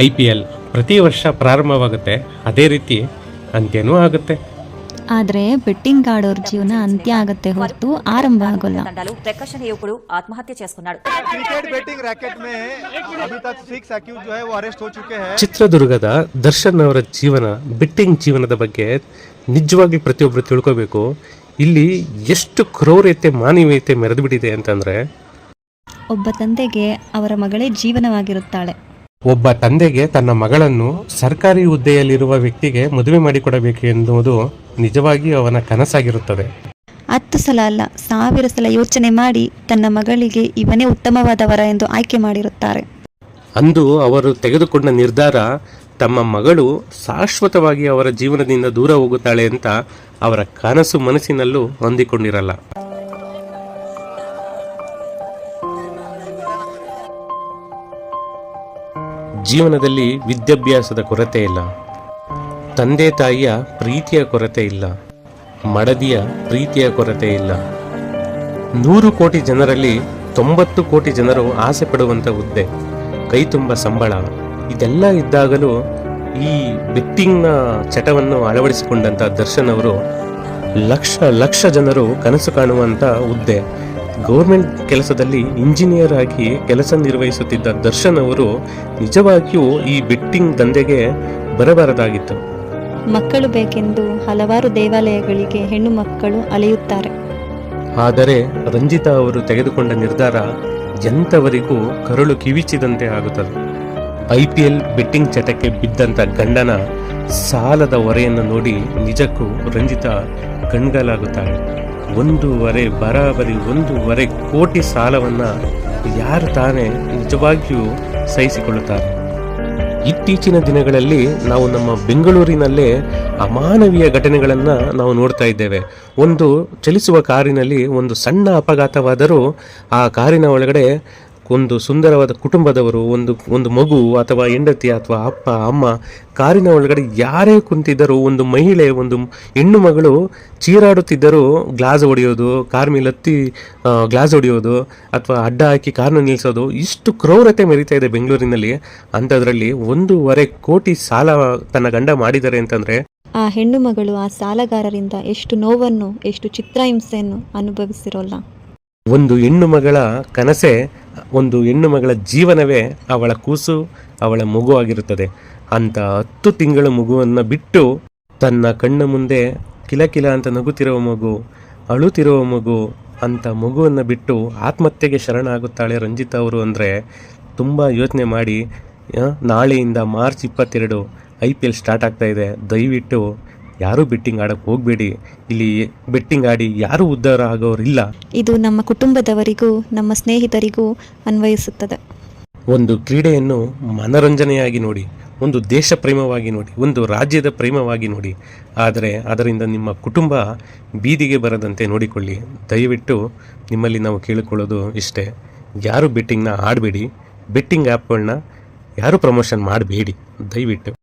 IPL ಪ್ರತಿ ವರ್ಷ ಪ್ರಾರಂಭವಾಗುತ್ತೆ, ಅದೇ ರೀತಿ ಅಂತ್ಯನೂ ಆಗುತ್ತೆ. ಆದರೆ ಬೆಟ್ಟಿಂಗ್ ಆಡೋರ್ ಜೀವನ ಅಂತ್ಯ ಆಗತ್ತೆ ಹೊರತು ಆರಂಭ ಆಗೋಲ್ಲ. ప్రకాశం యువకుడు ఆత్మహత్య చేసుకున్నాడు. क्रिकेट बेटिंग रैकेट में अभी तक 6 अक्यूज जो है वो अरेस्ट हो चुके हैं. ಚಿತ್ರದುರ್ಗದ ದರ್ಶನ್ ಅವರ ಜೀವನ, ಬೆಟ್ಟಿಂಗ್ ಜೀವನದ ಬಗ್ಗೆ ನಿಜವಾಗಿ ಪ್ರತಿಯೊಬ್ಬರು ತಿಳ್ಕೋಬೇಕು. ಇಲ್ಲಿ ಎಷ್ಟು ಕ್ರೂರತೆ, ಮಾನವೀಯತೆ ಮೆರೆದು ಬಿಟ್ಟಿದೆ ಅಂತಂದ್ರೆ, ಒಬ್ಬ ತಂದೆಗೆ ಅವರ ಮಗಳೇ ಜೀವನವಾಗಿರುತ್ತಾಳೆ. ಒಬ್ಬ ತಂದೆಗೆ ತನ್ನ ಮಗಳನ್ನು ಸರ್ಕಾರಿ ಹುದ್ದೆಯಲ್ಲಿರುವ ವ್ಯಕ್ತಿಗೆ ಮದುವೆ ಮಾಡಿಕೊಡಬೇಕು ಎನ್ನುವುದು ನಿಜವಾಗಿ ಅವನ ಕನಸಾಗಿರುತ್ತದೆ. 10 ಸಲ ಅಲ್ಲ, 1000 ಸಲ ಯೋಚನೆ ಮಾಡಿ ತನ್ನ ಮಗಳಿಗೆ ಇವನೇ ಉತ್ತಮವಾದವರ ಎಂದು ಆಯ್ಕೆ ಮಾಡಿರುತ್ತಾರೆ. ಅಂದು ಅವರು ತೆಗೆದುಕೊಂಡ ನಿರ್ಧಾರ ತಮ್ಮ ಮಗಳು ಶಾಶ್ವತವಾಗಿ ಅವರ ಜೀವನದಿಂದ ದೂರ ಹೋಗುತ್ತಾಳೆ ಅಂತ ಅವರ ಕನಸು ಮನಸ್ಸಿನಲ್ಲೂ ಹೊಂದಿಕೊಂಡಿರಲ್ಲ. ಜೀವನದಲ್ಲಿ ವಿದ್ಯಾಭ್ಯಾಸದ ಕೊರತೆ ಇಲ್ಲ, ತಂದೆ ತಾಯಿಯ ಪ್ರೀತಿಯ ಕೊರತೆ ಇಲ್ಲ, ಮಡದಿಯ ಪ್ರೀತಿಯ ಕೊರತೆ ಇಲ್ಲ. 100 ಕೋಟಿ ಜನರಲ್ಲಿ 90 ಕೋಟಿ ಜನರು ಆಸೆ ಪಡುವಂಥ ಹುದ್ದೆ, ಕೈ ತುಂಬ ಸಂಬಳ, ಇದೆಲ್ಲ ಇದ್ದಾಗಲೂ ಈ ಬೆಟ್ಟಿಂಗ್ನ ಚಟವನ್ನು ಅಳವಡಿಸಿಕೊಂಡಂಥ ದರ್ಶನ್ ಅವರು ಲಕ್ಷ ಜನರು ಕನಸು ಕಾಣುವಂಥ ಹುದ್ದೆ, ಗೌರ್ಮೆಂಟ್ ಕೆಲಸದಲ್ಲಿ ಇಂಜಿನಿಯರ್ ಆಗಿ ಕೆಲಸ ನಿರ್ವಹಿಸುತ್ತಿದ್ದ ದರ್ಶನ್ ಅವರು ನಿಜವಾಗಿಯೂ ಈ ಬೆಟ್ಟಿಂಗ್ ದಂಧೆಗೆ ಬರಬಾರದಾಗಿತ್ತು. ಮಕ್ಕಳು ಬೇಕೆಂದು ಹಲವಾರು ದೇವಾಲಯಗಳಿಗೆ ಹೆಣ್ಣು ಮಕ್ಕಳು ಅಲೆಯುತ್ತಾರೆ. ಆದರೆ ರಂಜಿತಾ ಅವರು ತೆಗೆದುಕೊಂಡ ನಿರ್ಧಾರ ಎಂಥವರಿಗೂ ಕರುಳು ಕಿವಿಚಿದಂತೆ ಆಗುತ್ತದೆ. IPL ಬೆಟ್ಟಿಂಗ್ ಚಟಕ್ಕೆ ಬಿದ್ದಂಥ ಗಂಡನ ಸಾಲದ ಹೊರೆಯನ್ನು ನೋಡಿ ನಿಜಕ್ಕೂ ರಂಜಿತಾ ಕಣ್ಗಾಲಾಗುತ್ತಾಳೆ. 1.5 ಕೋಟಿ ಸಾಲವನ್ನು ಯಾರು ತಾನೇ ನಿಜವಾಗಿಯೂ ಸಹಿಸಿಕೊಳ್ಳುತ್ತಾರೆ. ಇತ್ತೀಚಿನ ದಿನಗಳಲ್ಲಿ ನಾವು ನಮ್ಮ ಬೆಂಗಳೂರಿನಲ್ಲೇ ಅಮಾನವೀಯ ಘಟನೆಗಳನ್ನು ನಾವು ನೋಡ್ತಾ ಇದ್ದೇವೆ. ಒಂದು ಚಲಿಸುವ ಕಾರಿನಲ್ಲಿ ಒಂದು ಸಣ್ಣ ಅಪಘಾತವಾದರೂ ಆ ಕಾರಿನ ಒಳಗಡೆ ಒಂದು ಸುಂದರವಾದ ಕುಟುಂಬದವರು, ಒಂದು ಮಗು ಅಥವಾ ಹೆಂಡತಿ ಅಥವಾ ಅಪ್ಪ ಅಮ್ಮ, ಕಾರಿನ ಒಳಗಡೆ ಯಾರೇ ಕುಂತಿದ್ದರೂ, ಒಂದು ಮಹಿಳೆ, ಒಂದು ಹೆಣ್ಣು ಮಗಳು ಚೀರಾಡುತ್ತಿದ್ದರೂ ಗ್ಲಾಸ್ ಹೊಡೆಯೋದು, ಕಾರ್ ಮೇಲೆ ಹತ್ತಿ ಗ್ಲಾಸ್ ಹೊಡೆಯೋದು ಅಥವಾ ಅಡ್ಡ ಹಾಕಿ ಕಾರ್ನ ನಿಲ್ಲಿಸೋದು, ಇಷ್ಟು ಕ್ರೂರತೆ ಮೆರೀತಾ ಇದೆ ಬೆಂಗಳೂರಿನಲ್ಲಿ. ಅಂಥದ್ರಲ್ಲಿ 1.5 ಕೋಟಿ ಸಾಲ ತನ್ನ ಗಂಡ ಮಾಡಿದ್ದಾರೆ ಅಂತಂದರೆ, ಆ ಹೆಣ್ಣು ಮಗಳು ಆ ಸಾಲಗಾರರಿಂದ ಎಷ್ಟು ನೋವನ್ನು, ಎಷ್ಟು ಚಿತ್ರಹಿಂಸೆಯನ್ನು ಅನುಭವಿಸಿರೋಲ್ಲ. ಒಂದು ಹೆಣ್ಣು ಮಗಳ ಕನಸೇ, ಒಂದು ಹೆಣ್ಣು ಮಗಳ ಜೀವನವೇ ಅವಳ ಕೂಸು, ಅವಳ ಮಗು ಆಗಿರುತ್ತದೆ. ಅಂತ 10 ತಿಂಗಳ ಮಗುವನ್ನು ಬಿಟ್ಟು ತನ್ನ ಕಣ್ಣ ಮುಂದೆ ಕಿಲಕಿಲ ಅಂತ ನಗುತ್ತಿರುವ ಮಗು, ಅಳುತ್ತಿರುವ ಮಗು, ಅಂಥ ಮಗುವನ್ನು ಬಿಟ್ಟು ಆತ್ಮಹತ್ಯೆಗೆ ಶರಣಾಗುತ್ತಾಳೆ ರಂಜಿತಾ ಅವರು ಅಂದರೆ ತುಂಬ ಯೋಚನೆ ಮಾಡಿ. ನಾಳೆಯಿಂದ ಮಾರ್ಚ್ 22 IPL ಸ್ಟಾರ್ಟ್ ಆಗ್ತಾ ಇದೆ. ದಯವಿಟ್ಟು ಯಾರೂ ಬೆಟ್ಟಿಂಗ್ ಆಡಕ್ಕೆ ಹೋಗಬೇಡಿ. ಇಲ್ಲಿ ಬೆಟ್ಟಿಂಗ್ ಆಡಿ ಯಾರೂ ಉದ್ಧಾರ ಆಗೋರಿಲ್ಲ. ಇದು ನಮ್ಮ ಕುಟುಂಬದವರಿಗೂ ನಮ್ಮ ಸ್ನೇಹಿತರಿಗೂ ಅನ್ವಯಿಸುತ್ತದೆ. ಒಂದು ಕ್ರೀಡೆಯನ್ನು ಮನರಂಜನೆಯಾಗಿ ನೋಡಿ, ಒಂದು ದೇಶ ಪ್ರೇಮವಾಗಿ ನೋಡಿ, ಒಂದು ರಾಜ್ಯದ ಪ್ರೇಮವಾಗಿ ನೋಡಿ. ಆದರೆ ಅದರಿಂದ ನಿಮ್ಮ ಕುಟುಂಬ ಬೀದಿಗೆ ಬರದಂತೆ ನೋಡಿಕೊಳ್ಳಿ. ದಯವಿಟ್ಟು ನಿಮ್ಮಲ್ಲಿ ನಾವು ಕೇಳಿಕೊಳ್ಳೋದು ಇಷ್ಟೇ, ಯಾರು ಬೆಟ್ಟಿಂಗ್ನ ಆಡಬೇಡಿ, ಬೆಟ್ಟಿಂಗ್ ಆ್ಯಪ್ಗಳನ್ನ ಯಾರೂ ಪ್ರಮೋಷನ್ ಮಾಡಬೇಡಿ ದಯವಿಟ್ಟು.